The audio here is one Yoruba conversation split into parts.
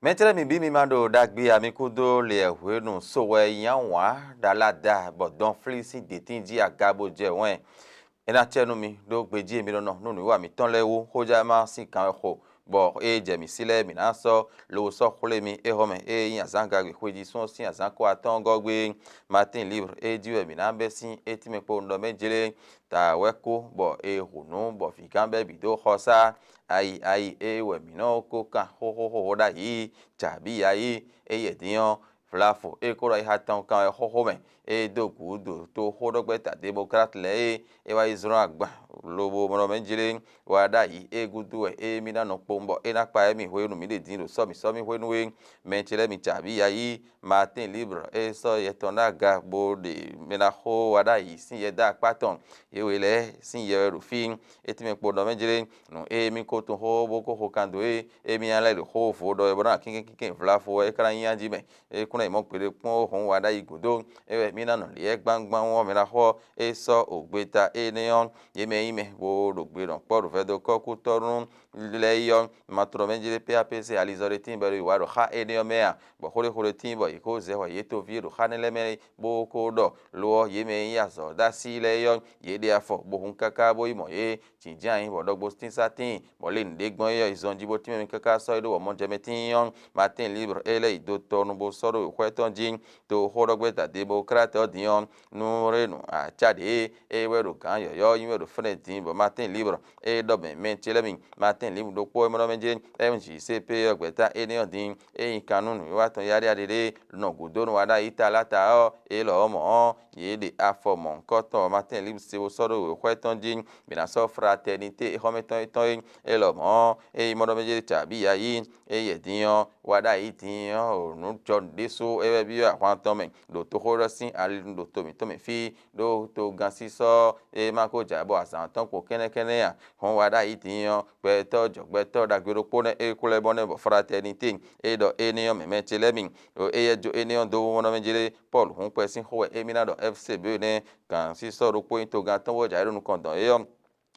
Mentre mi bi mi mando dagbe amikudo le ehwenu sowe yanwa dalada bodon flisi detinji agabo je wen ena chenu mi do gbeji mi no nunu wa mi ton lewo hoja ma sin kan ho bo je mi sile mi na so lo so khule mi e home e yan zanga gbe kweji so sin azan ko aton gogbe martin libre e diwe mi na be sin e ti me po ndo mejele ta weko bo e hunu bo fi kan be bi do khosa ai e we mi no ko kan ho da yi chabi ai e ye dion flafo e ko rai hatan kan ho me e dogu do to ho do gbe ta democrat le e wa izran agba lobo mo mejele wa da yi e gudu e mi na no pombo e na pa mi ho enu mi le din lo so mi ho enu we mechele mi chabi ai martin libre e so ye ton na ga bo de me na ho wa da yi sin ye da paton e we le sin ye rufin e ti me po do mejele no e mi ko to ho bo ko ho kan do e mi ala le ho fo do e bo na kin flafo e kra yin aji me e kuna mo pere pon ho wa da yi gudo e we mi na no le gbangban won me na ho e so ogbeta e neon ye me ime bo do gbe ron po ro fe do ko ku torun le yon matro mejele PAPC alizore tin bari wa ro ha e neon me a bo hore tin bo e ko ze wa ye to vi ro ha ne le me bo ko do lo ye me ya so da si le yon ye de afo bo hun kaka bo imo ye jinjan yin bo do gbo tin satin bo le nde gbon yo izonji bo tin me kaka so do mo je me tin yon martin libre ele do torun bo so ro kweton jin to horo gbe ta democrat odion nu renu a chade e wero kan yo yin wero fretin bo martin libre e do be men chelemin martin libre do po mo menje mg cp ogbeta e ni odin e yin kanunu wa ton yari adede no godonu wada italata o e lo mo ye de afomo nkoton martin libre se wo so ro kweton jin bi na so fraternité e hometon ton e lo mo e mo menje chabi ayi e ye dion wada itin o nu jon deso e bi akwan ton men do to horo sin ali do to mi fi do to gansi so e ma ko jabo asan ton ko kene ya hon wada itin pe to jogbe to da gbero pone e kule bone bo fraternité e do enion me mechele min o e ye jo enion do wono menjele paul hun pe sin ho e mina do fcb ne kan si so ro po to gan ton wo ja ru kon don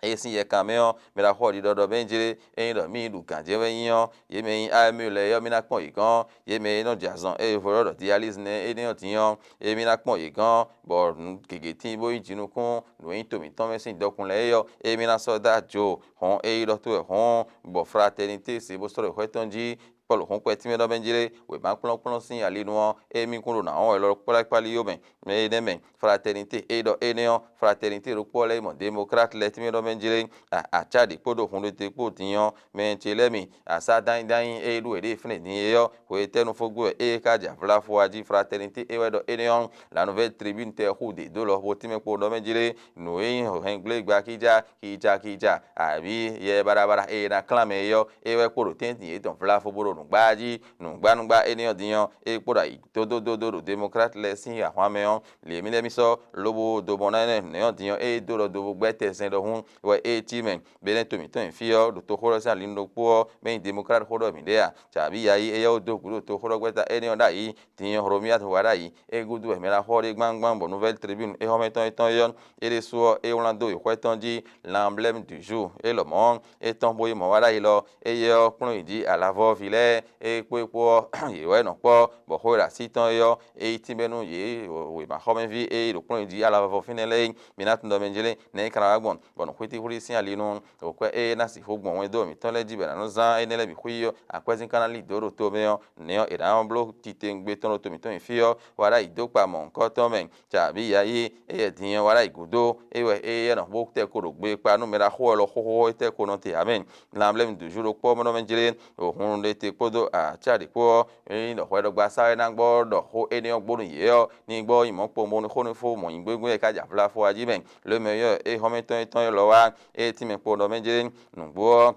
e sin ye cameo me la ho di do benjire e do mi lu kan je we yan ye me a mi le yo mi na pon igan ye me no jazan e foro do dialysis ne e ni otiyan e mi na pon igan bo gege tin bo ijinu kun no yin to mi ton me sin dokun le yo e mi na so da jo hon e do to e hon bo fraternité se bo so ro kwetonji polo hon pe ti me do benjire we ba plon sin ali no e mi kun ro na on e lo pali yo me ne men fraternité e do enion fraternité ro po le mo democrat le ti me do benjire a chadi podo hun le te po tiyan men chele mi asa dan e lu e de fne ni yo we tenu fogbo e ka ja flafo aji fraternité e we do enion la nouvelle tribune te hude do lo bo ti me po do benjire no e ho hengle gba kija abi ye barabara e na clame yo e we ko ro tenti e ton flafo boro nu gbaji nu gba enion diyan e po da do democrat le sin a hwameon le mi so lobo do bonane ne diyan e do gbe tesen do hun we e ti men benen to mi ton fi yo do to horo sa lindo po men democrat horo mi dia chabi ya yi e yo do guru to horo gbeta enion da yi diyan horo mi at wada yi e gudu e me la horo gbangban bo nouvelle tribune e hometon yon e le so e orlando e kweton ji l'emblème du jour e lo mon e ton boy mo wada yi lo e yo kun idi alavo vile e po ye we no po bo hora siton yo e ti benu ye we ma home vi e lo kun idi alavo finele minat ndo menjele ne kara gbon bon kweti huri sin ali no o ko e na si fogbon we do mi ton le jibe na no zan e ne le bi huyo akwezin kanali do ro to me yo ne yo e da on blo titengbe ton to mi ton fi yo wara idopa mo nko to men chabi ya yi e din wara igudo e we e no bo te ko ro gbe pa no me ra ho lo ho te ko no te amen l'emblème du jour po mo no menjele o hun le te podo a chari po e no ho do gba sare na gbo do ho e ni ogbo ye yo ni gbo imo po mo ni ho ni fo mo yin gbegbe e ka ja fla fo aji men le meilleur e hometon lo wa e ti me po do menjele nugbo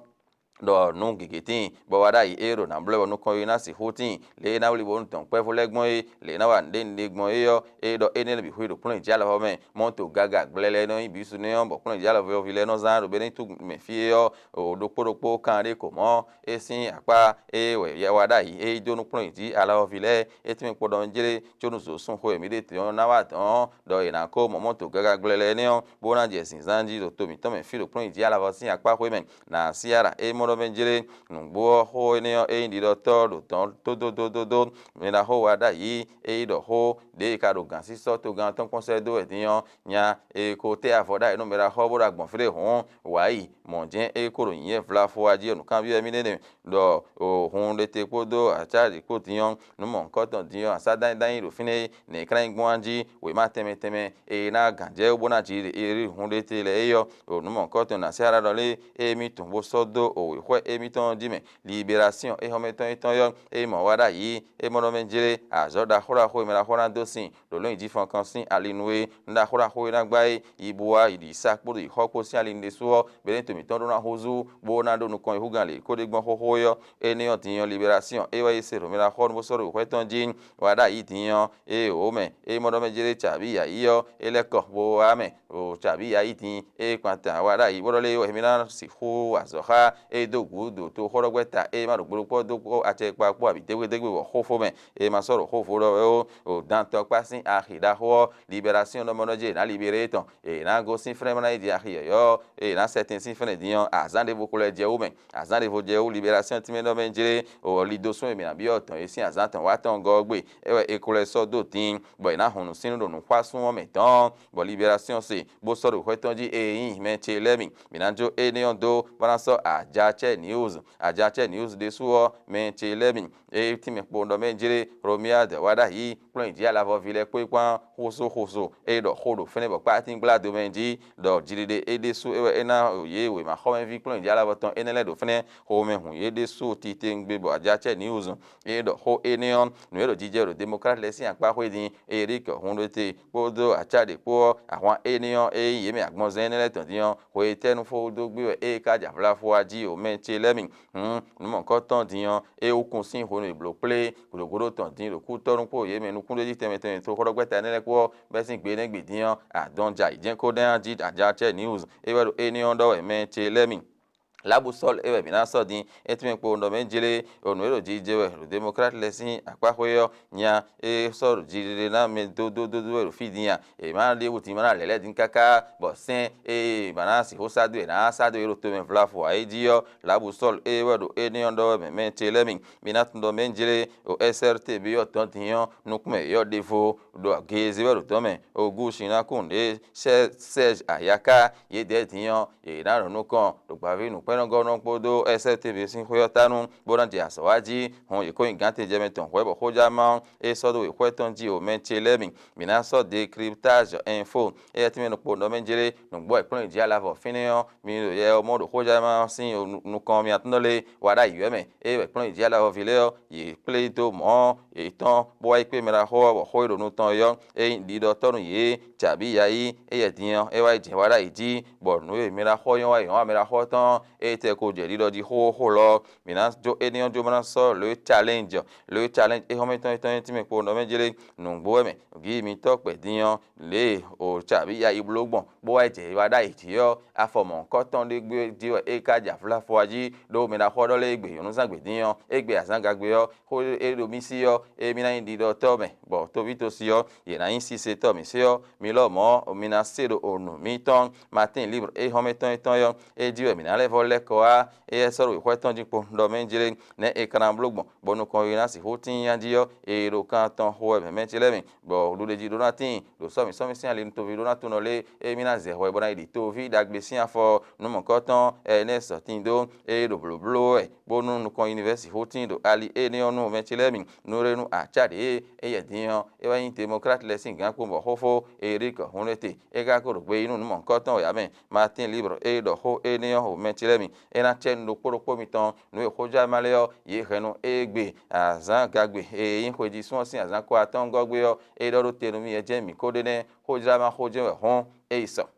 do nu gigitin bo wada yi ero na blo no ko ina si hutin le na wuli bon ton pe fo legbon e le na wa nde gbon e yo e do ene bi hu do plon jala ho men monto gaga glele no ibi su ne on bo plon jala vo vile no zan do beni tu me fi yo o do poro kan re ko mo e sin apa e we ya wada yi e do no plon ji ala ho vile e ti me po do njere chonu zo sun ho emi de ti on na wa ton do ina ko mo monto gaga glele ne on bo na je sin zanji do to mi to me fi do plon ji ala ho sin apa ho men na siara e mo mono menjere nungbo ho ene e ndi do to do to me na ho wada yi e do ho de ka do gan si so to gan ton conseil do ediyan nya e ko te avoda e no me ra ho bo ra gbon fere hon wa yi mon jen e ko ro yin vla fo aji no kan bi emi ne do o hun le te ko do a cha di ko tiyan no mon ko ton diyan asa dan dan ro fine ne kran gbon anji we ma teme e na ganje bo na ji e ri hun le te le yo o no mon ko ton na se ara do le e mi tun bo so do o we kwe e mi ton di me libération e hometon eton yo e mo wada yi e mo no menjere azoda hora ho me la hora dosin lo lo idi fon kan sin alinwe nda hora ho na gba ibuwa idi sakpo di hoko si alinde so bele to mi ton do na hozu bo na do nu kon ihugan le ko de gbon ho yo e ni otiyan libération e wa ise ro me la hora bo so ro kwe ton jin wada yi tiyan e o me e mo no menjere chabi ya iyo eleko bo ame o chabi ya itin e kwanta wada yi bo le o mi na si ho azoha e do gudu to horo gweta e ma ro gboro do ko ate papo abi degbe wo hofo me e ma soro hofo do o dan to pasin ahida ho libération no monoje na libéré ton e na go sin frère na idi ahiye yo e na certain sin frère diyan azan de vous ko le je o me azan de vous je o libération ti me no menjere o lidosun e mi na bi otan e sin azan tan wa tan go gbe e ko le so do tin bo ina hunu sin do nu kwasun o me tan bo libération se bo soro ho tan ji e yin me che lemi mi na jo e ne on do balanso ajache news de suo me che lemi e ti me po ndo menjere romia de wada yi plan ji ala vo vile pe kwa hoso e do hodo fene bo pa tin gla do menji do jiride e de su e na ye we ma ho men vi plan ji ala vo ton enele do fene ho me hun ye de su ti te ngbe bo ajache news e do ho enion no e do jije democrat lesin apa ho din eric hun do te podo achade po àwọn enion e ye me agbon zen enele ton diyan ho e tenu fo do gbe e ka ja fla fo aji o men che lemi no mo ko ton diyan e o kun sin ho no blo play goro ton din ro ku torun po ye me nu kun de teme to horo gbeta nele ko be sin gbe ne gbe diyan adonja ijen ko dan ji ajache news e wa enion do e men che lemi labusol ewe mina so din etime po ndo menjele onu ero jije we democrat lesin apahoyo nya e so jire na me do ero fidian e ma le wuti ma lele din kaka bo sen e bana si hosadu e na sadu ero to men flafo aidio labusol ewe do eni ondo me telemi mina ndo menjele o SRTB yo tontiyan nukume yo defo do geze we to men ogushi na kunde Serge Ayaka ye de tiyan e na ro kan do gbavi nu pẹran gọnà kpodo STV sin hoyotanu boran di asawaji hon iko ingante jemeton webo hojama e sodo ikweton ji o menche lemi mina so de cryptage info e timi no kpodo menjere no gbo ipon ji alavo finion mi lo ye omo do hojama sin nu kan mi atnole wada yeme e ipon ji alavo vileo ye play to mo e ton bo ipe mera ho ro nu ton yo e ndi do tonu ye chabi yayi e ye diyan e wa je wada iji bo nu e mera ho yon wa yon mera ho ton e te ko je lido di ho lo mina jo enion jo mana so le challenge e ho meton ti me ko no menjele nungbo me gi mi to pe diyan le o chabi ya iblogbon bo wa je wa da itiyo afomo ko ton de gbe di e ka ja fla fo aji do mi na ho do le gbe yonu san gbe diyan e gbe asan ga gbe yo ho e do mi si yo e mi na indi do to me bo to bi to si yo ye na yin si se to mi si yo mi lo mo mi na se do onu mi ton matin libre e ho meton yo e di mi na le vol ko a e soro ikweton jipo ndo menjele ne e kan blogbon bonu kon ina si hotin yanjiyo e ro kan ton ho e menjele mi bo lu de ji do natin do so mi sin ale to vi do natun no le e mi na ze ho e bona idi to vi dagbe sin afo nu mo ko ton e ne so tin do e do blo e bonu nu kon university hotin do ali e ne onu menjele mi nu re nu a chade e ye diyan e wa yin democrat lesin gan ko mo hofo e ri ko hunete e ga ko ro gbe inu nu mo ko ton ya men martin libre e do ho e ne ho menjele mi ena chen do kporo mi ton nu e hoja maleo ye henu egbe azan gagbe e yin hoji sun sin azan ko aton gogbe yo e do tenu mi e je mi ko de ne hoja ma hoje we hon e iso